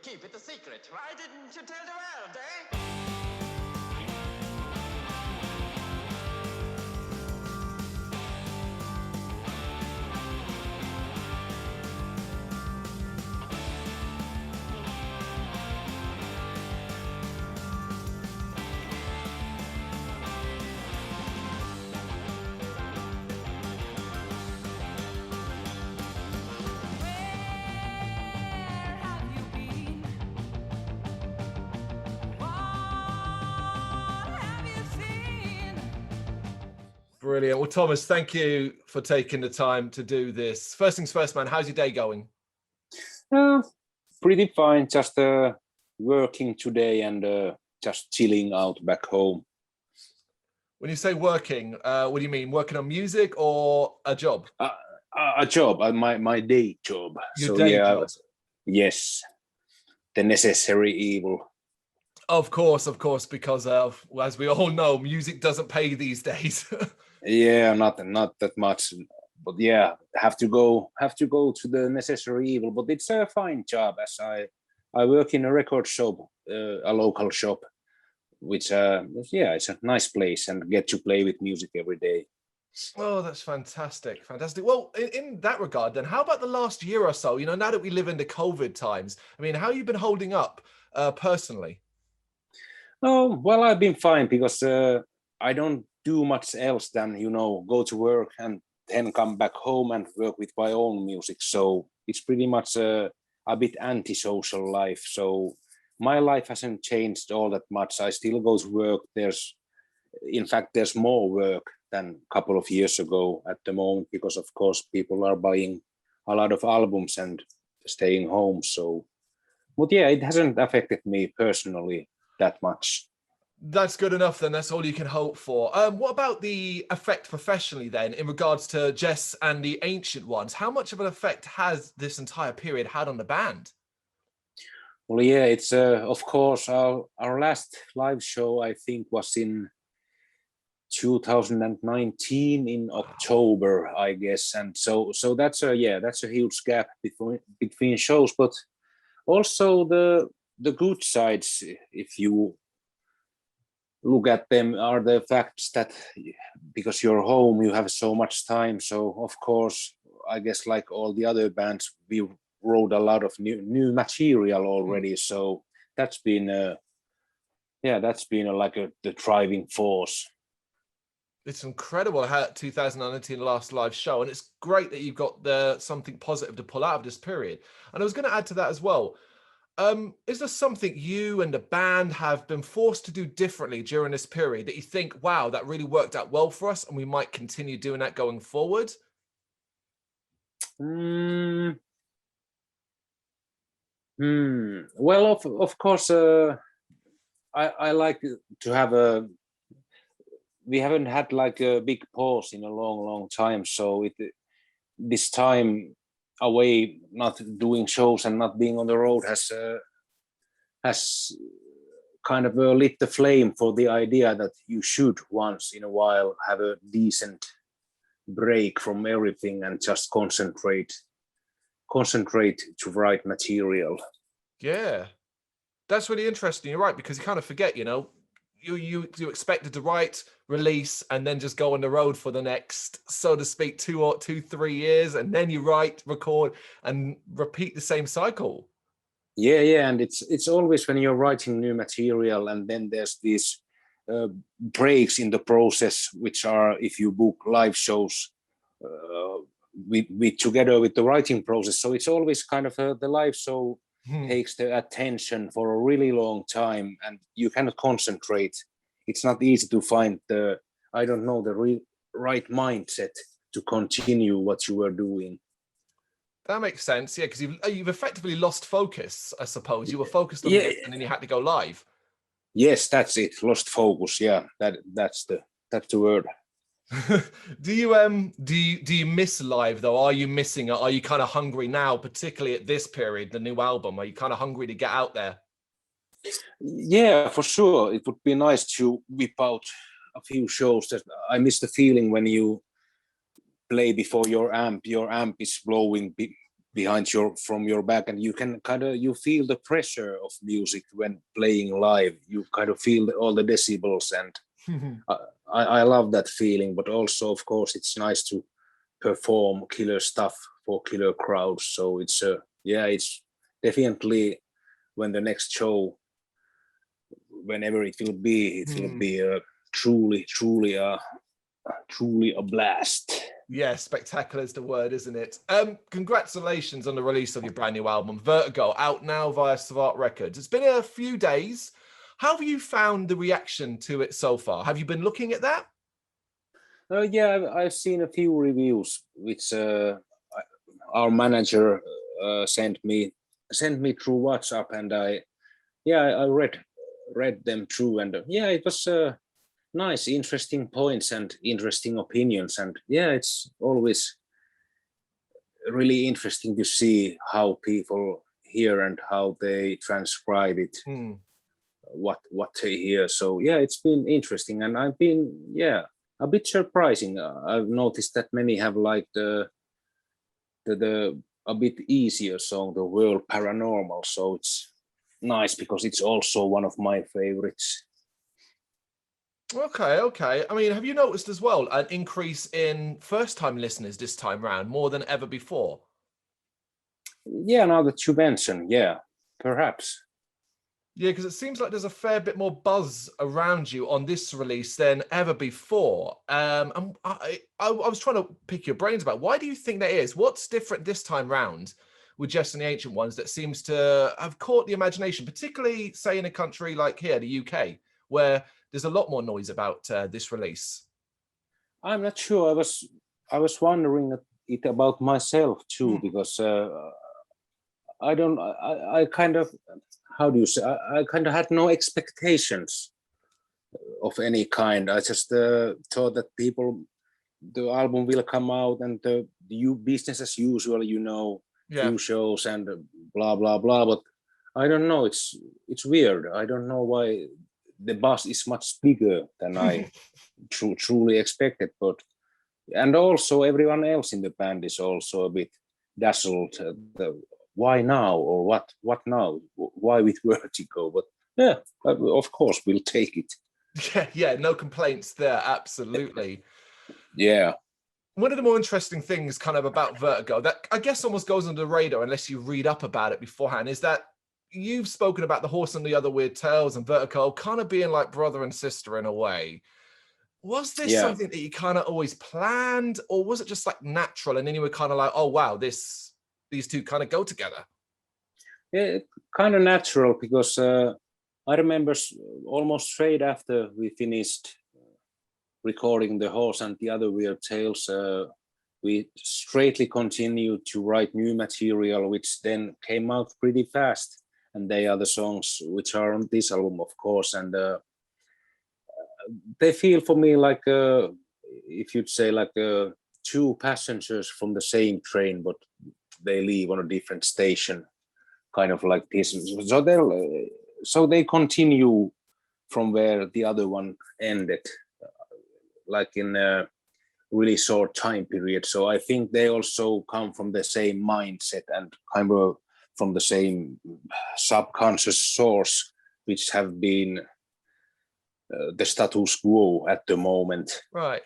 keep it a secret. Why didn't you tell the world, eh? Brilliant. Well, Thomas, thank you for taking the time to do this. First things first, man, how's your day going? Pretty fine. Just working today and just chilling out back home. When you say working, what do you mean? Working on music or a job? A job, my day job. Your day job? Yes, the necessary evil. Of course, because as we all know, music doesn't pay these days. Yeah, not that much, but yeah, have to go to the necessary evil. But it's a fine job, as I work in a record shop, a local shop, which yeah, it's a nice place and get to play with music every day. Oh, that's fantastic. Well, in that regard, then, how about the last year or so? You know, now that we live in the COVID times, I mean, how have you been holding up personally? Oh, well, I've been fine because I don't do much else than, go to work and then come back home and work with my own music. So it's pretty much a bit antisocial life. So my life hasn't changed all that much. I still go to work. In fact, there's more work than a couple of years ago at the moment, because of course people are buying a lot of albums and staying home. So, but yeah, it hasn't affected me personally that much. That's good enough then. That's all you can hope for. What about the effect professionally then, in regards to Jess and the Ancient Ones? How much of an effect has this entire period had on the band? Well, yeah, it's of course our last live show, I think, was in 2019 in October, I guess, and so that's a huge gap between shows. But also the good sides, if you look at them, are the facts that because you're home, you have so much time. So of course, I guess like all the other bands, we wrote a lot of new material already. So that's been like the driving force. It's incredible how 2019 last live show, and it's great that you've got something positive to pull out of this period. And I was going to add to that as well. Is there something you and the band have been forced to do differently during this period that you think, wow, that really worked out well for us and we might continue doing that going forward? Well, of course, I like to have we haven't had like a big pause in a long time. So this time away, not doing shows and not being on the road has kind of lit the flame for the idea that you should once in a while have a decent break from everything and just concentrate to write material. Yeah, that's really interesting. You're right, because you kind of forget, you expected to write, release, and then just go on the road for the next, so to speak, 3 years, and then you write, record, and repeat the same cycle. Yeah, and it's always when you're writing new material, and then there's these breaks in the process, which are if you book live shows with together with the writing process. So it's always kind of the live show takes the attention for a really long time, and you cannot concentrate. It's not easy to find the right mindset to continue what you were doing. That makes sense, yeah, because you've effectively lost focus, I suppose. You were focused on this, and then you had to go live. Yes, that's it. Lost focus. Yeah, that's the word. Do you miss live though? Are you missing it? Are you kind of hungry now, particularly at this period, the new album? Are you kind of hungry to get out there? Yeah, for sure. It would be nice to whip out a few shows. That I miss the feeling when you play before your amp is blowing from your back, and you can you feel the pressure of music when playing live. You kind of feel all the decibels, and I love that feeling. But also, of course, it's nice to perform killer stuff for killer crowds. So it's it's definitely, when the next show, whenever it will be, truly a blast. Yeah, spectacular is the word, isn't it? Congratulations on the release of your brand new album, Vertigo, out now via Svart Records. It's been a few days. How have you found the reaction to it so far? Have you been looking at that? Yeah, I've seen a few reviews, which our manager sent me through WhatsApp, and I read them through, and it was nice, interesting points and interesting opinions, and it's always really interesting to see how people hear and how they transcribe it, what they hear. So it's been interesting, and I've been a bit surprising. I've noticed that many have liked the a bit easier song, The World Paranormal. So it's nice because it's also one of my favorites. Okay. I mean, have you noticed as well an increase in first-time listeners this time round, more than ever before? Yeah, now that you mention, perhaps. Yeah, because it seems like there's a fair bit more buzz around you on this release than ever before. And I was trying to pick your brains about, why do you think that is? What's different this time round with Jess and the Ancient Ones that seems to have caught the imagination, particularly, say, in a country like here, the UK, where there's a lot more noise about this release? I'm not sure. I was wondering it about myself too, because I kind of, how do you say, I kind of had no expectations of any kind. I just thought that the album will come out and the business as usual, few shows and blah blah blah. But I don't know. It's weird. I don't know why the buzz is much bigger than I truly expected. And also everyone else in the band is also a bit dazzled. Why now, or what now? Why with Vertigo? But of course we'll take it. Yeah, no complaints there. Absolutely. Yeah. One of the more interesting things kind of about Vertigo that I guess almost goes under the radar unless you read up about it beforehand is that you've spoken about the Horse and the Other Weird Tales and Vertigo kind of being like brother and sister in a way. Was this something that you kind of always planned, or was it just like natural and then you were kind of like, oh wow, these two kind of go together? Yeah, kind of natural, because I remember almost straight after we finished recording The Horse and the Other Weird Tales, we straightly continued to write new material, which then came out pretty fast. And they are the songs which are on this album, of course. And they feel for me like, if you'd say, like two passengers from the same train, but they leave on a different station, kind of like this. So they continue from where the other one ended, like in a really short time period. So I think they also come from the same mindset and kind of from the same subconscious source, which have been the status quo at the moment. Right.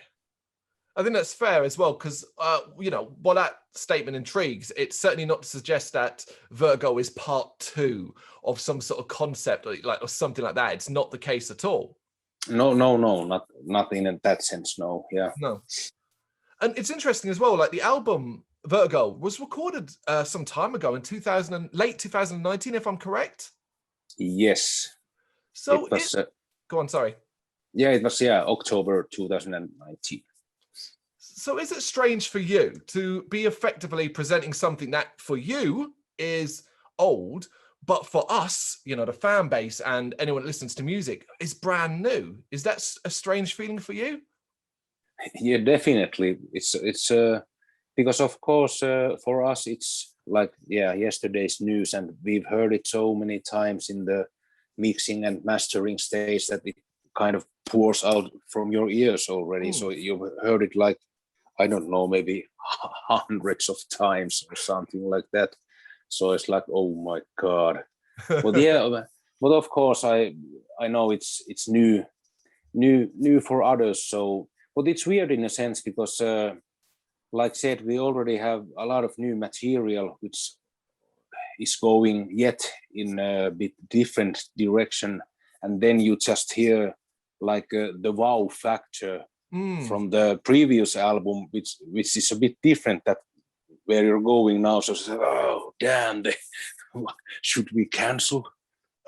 I think that's fair as well, because, while that statement intrigues, it's certainly not to suggest that Vertigo is part two of some sort of concept or something like that. It's not the case at all. No, not in that sense, no, yeah. No. And it's interesting as well, like the album Vertigo was recorded some time ago in late 2019, if I'm correct? Yes. So it was, go on, sorry. Yeah, it was, October 2019. So is it strange for you to be effectively presenting something that for you is old, but for us, the fan base and anyone that listens to music is brand new? Is that a strange feeling for you? Yeah, definitely. It's because of course for us it's like yesterday's news, and we've heard it so many times in the mixing and mastering stage that it kind of pours out from your ears already. So you've heard it like I don't know, maybe hundreds of times or something like that. So it's like, oh my God. But yeah, but of course I know it's new for others. So, but it's weird in a sense because, like I said, we already have a lot of new material which is going yet in a bit different direction, and then you just hear like the wow factor from the previous album, which is a bit different that where you're going now. So, oh damn, should we cancel?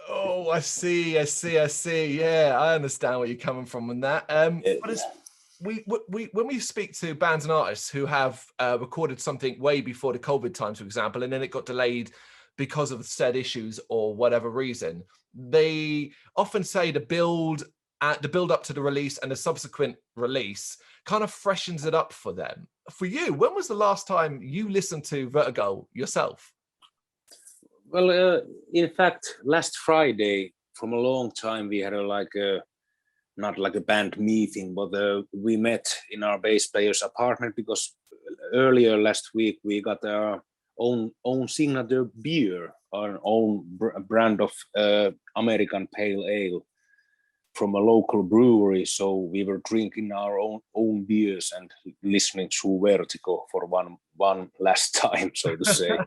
Oh, I see. Yeah, I understand where you're coming from on that. But it's, we when we speak to bands and artists who have recorded something way before the COVID times, for example, and then it got delayed because of said issues or whatever reason, they often say the build up to the release and the subsequent release kind of freshens it up for them. For you, when was the last time you listened to Vertigo yourself? Well, in fact, last Friday, from a long time, we had not like a band meeting, but we met in our bass player's apartment because earlier last week we got our own signature beer, our own brand of American pale ale from a local brewery. So we were drinking our own beers and listening to Vertigo for one last time, so to say.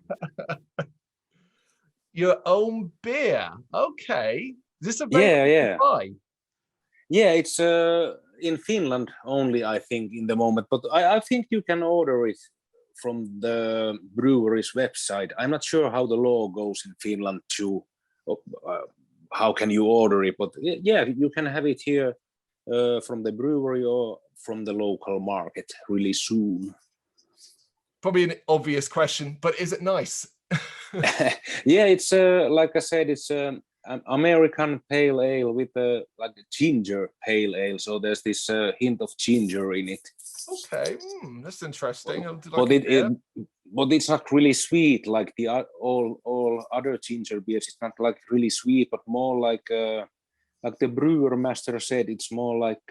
Your own beer, okay. Is this available to buy? Yeah, it's in Finland only, I think, in the moment. But I think you can order it from the brewery's website. I'm not sure how the law goes in Finland to how can you order it. But yeah, you can have it here from the brewery or from the local market really soon. Probably an obvious question, but is it nice? Yeah, it's like I said, it's an American pale ale with like a ginger pale ale. So there's this hint of ginger in it. Okay, that's interesting. But it's not really sweet like the all other ginger beers. It's not like really sweet, but more like the brewer master said, it's more like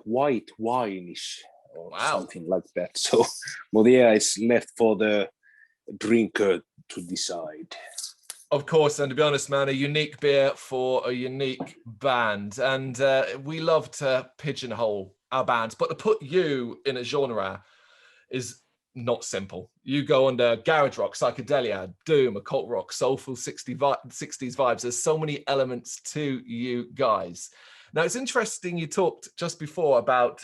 white wine-ish or something like that. So, but yeah, it's left for the drinker to decide. Of course, and to be honest, man, a unique beer for a unique band, and we love to pigeonhole our bands, but to put you in a genre is not simple. You go under garage rock, psychedelia, doom, occult rock, soulful 60s vibes. There's so many elements to you guys. Now, it's interesting you talked just before about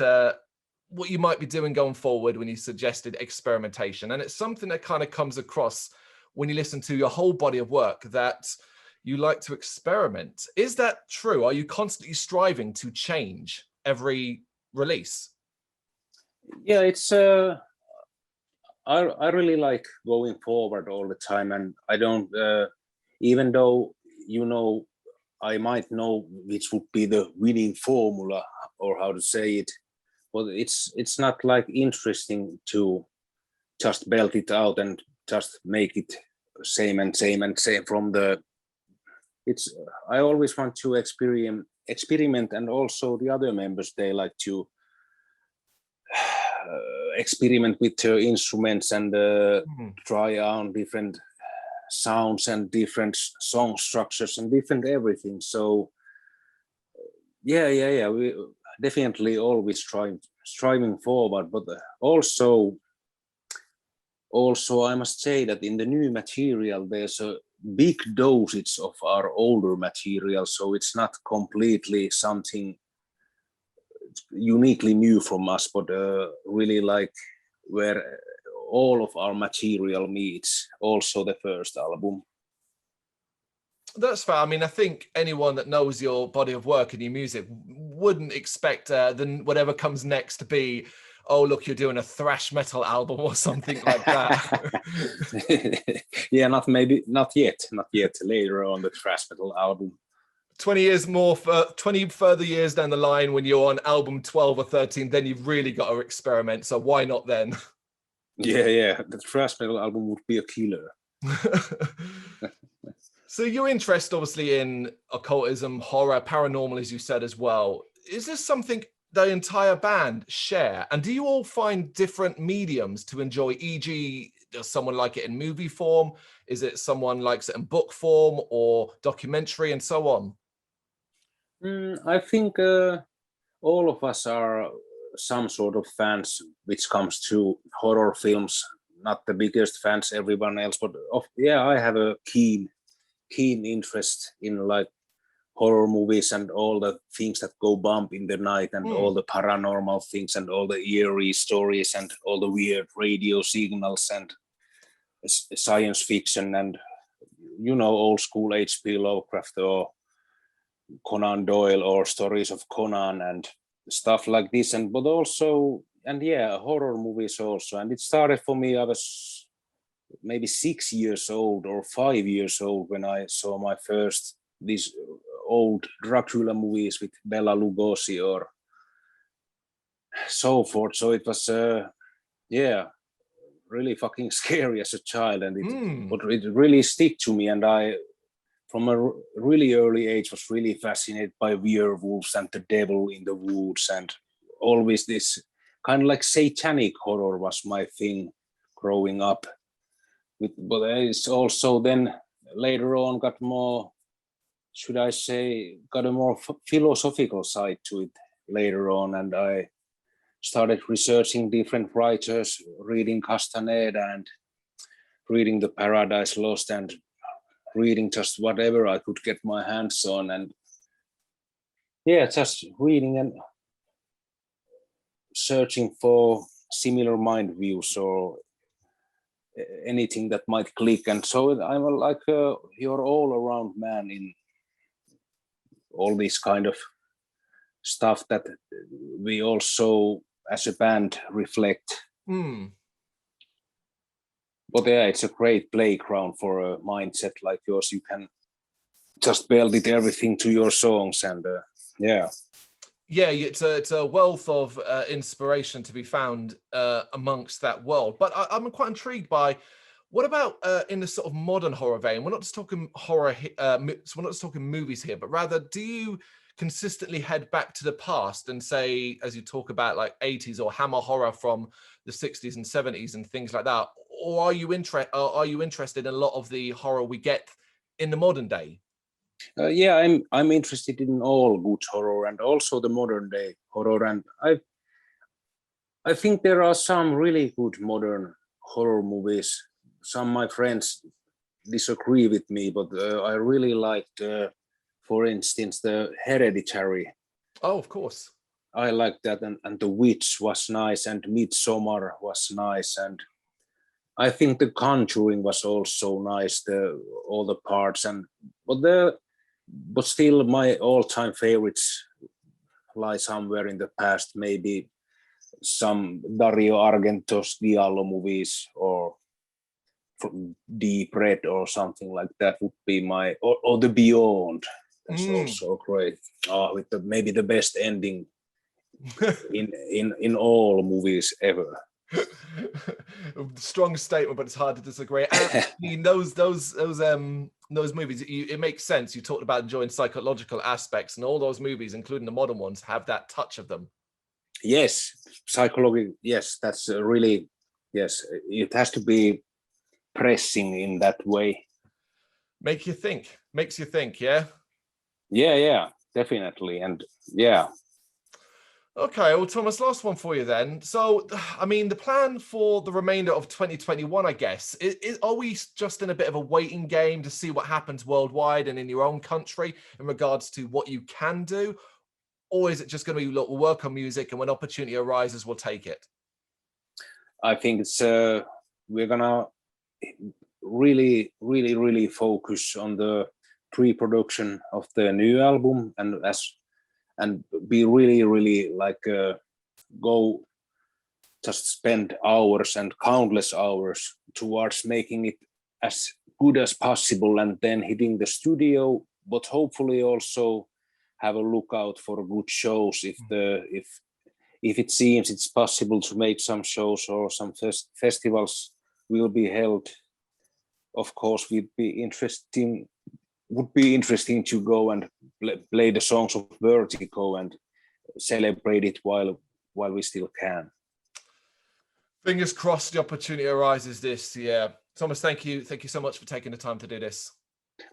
what you might be doing going forward when you suggested experimentation. And it's something that kind of comes across when you listen to your whole body of work, that you like to experiment. Is that true? Are you constantly striving to change every release? Yeah, it's I really like going forward all the time, and I don't even though I might know which would be the winning formula or how to say it, but it's not like interesting to just belt it out and just make it same from the. It's I always want to experiment, and also the other members, they like to experiment with instruments and try on different sounds and different song structures and different everything. So yeah, we definitely always striving forward, but also I must say that in the new material there's a big dosage of our older material, so it's not completely something uniquely new from us, but really like where all of our material meets also the first album. That's fair. I mean, I think anyone that knows your body of work and your music wouldn't expect then whatever comes next to be, oh, look, you're doing a thrash metal album or something like that. Yeah, not yet. Later on the thrash metal album. 20 further years down the line, when you're on album 12 or 13, then you've really got to experiment. So why not then? Yeah. The thrash metal album would be a killer. So your interest obviously in occultism, horror, paranormal, as you said as well. Is this something the entire band share? And do you all find different mediums to enjoy? E.g., does someone like it in movie form? Is it someone likes it in book form or documentary and so on? I think all of us are some sort of fans which comes to horror films. Not the biggest fans, everyone else, but I have a keen interest in like horror movies and all the things that go bump in the night and all the paranormal things and all the eerie stories and all the weird radio signals and science fiction and old school H.P. Lovecraft or Conan Doyle or stories of Conan and stuff like this, and but also horror movies also. And it started for me, I was maybe 6 years old or 5 years old when I saw my first these old Dracula movies with Bela Lugosi or so forth. So it was really fucking scary as a child, and it really stick to me. And I, from a really early age, was really fascinated by werewolves and the devil in the woods, and always this kind of like satanic horror was my thing growing up. But it's also then later on got more, should I say, got a more philosophical side to it later on, and I started researching different writers, reading Castaneda and reading the Paradise Lost and reading just whatever I could get my hands on, and just reading and searching for similar mind views or anything that might click. And so I'm like your all-around man in all this kind of stuff that we also as a band reflect. But it's a great playground for a mindset like yours. You can just build it everything to your songs, and it's a wealth of inspiration to be found amongst that world. But I'm quite intrigued by, what about in the sort of modern horror vein? We're not just talking horror, so we're not just talking movies here, but rather, do you consistently head back to the past and say, as you talk about like 80s or hammer horror from the 60s and 70s and things like that, or are you interested in a lot of the horror we get in the modern day? I'm interested in all good horror and also the modern day horror, and I think there are some really good modern horror movies. Some of my friends disagree with me, but I really liked, for instance, the Hereditary. Oh, of course. I liked that, and The Witch was nice, and Midsommar was nice, and I think The Conjuring was also nice. All the parts, but still my all-time favorites lie somewhere in the past. Maybe some Dario Argento's Giallo movies or Deep Red or something like that would be my, or The Beyond. That's also great. With maybe the best ending in all movies ever. Strong statement, but it's hard to disagree. And those movies, it makes sense. You talked about enjoying psychological aspects, and all those movies, including the modern ones, have that touch of them. Yes, psychology. Yes, that's really, yes. It has to be pressing in that way. Makes you think. Yeah. Yeah, definitely, and yeah. Okay, well, Thomas, last one for you then. So, I mean, the plan for the remainder of 2021, I guess, are we just in a bit of a waiting game to see what happens worldwide and in your own country in regards to what you can do? Or is it just going to be, look, we'll work on music and when opportunity arises, we'll take it? I think it's we're going to really focus on the pre-production of the new album, and be really like go just spend hours and countless hours towards making it as good as possible, and then hitting the studio, but hopefully also have a lookout for good shows if it seems it's possible to make some shows or some festivals will be held. Of course, would be interesting to go and play the songs of Vertigo and celebrate it while we still can. Fingers crossed the opportunity arises this year. Thomas, thank you so much for taking the time to do this.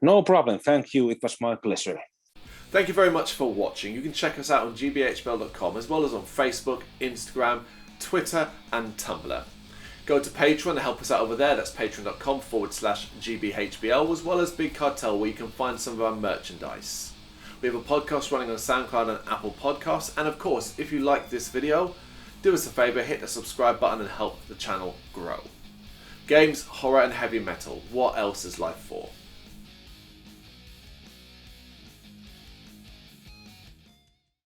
No problem. Thank you. It was my pleasure. Thank you very much for watching. You can check us out on gbhbl.com as well as on Facebook, Instagram, Twitter and Tumblr. Go to Patreon to help us out over there. That's patreon.com/gbhbl, as well as Big Cartel, where you can find some of our merchandise. We have a podcast running on SoundCloud and Apple Podcasts. And of course, if you like this video, do us a favour, hit the subscribe button and help the channel grow. Games, horror and heavy metal. What else is life for?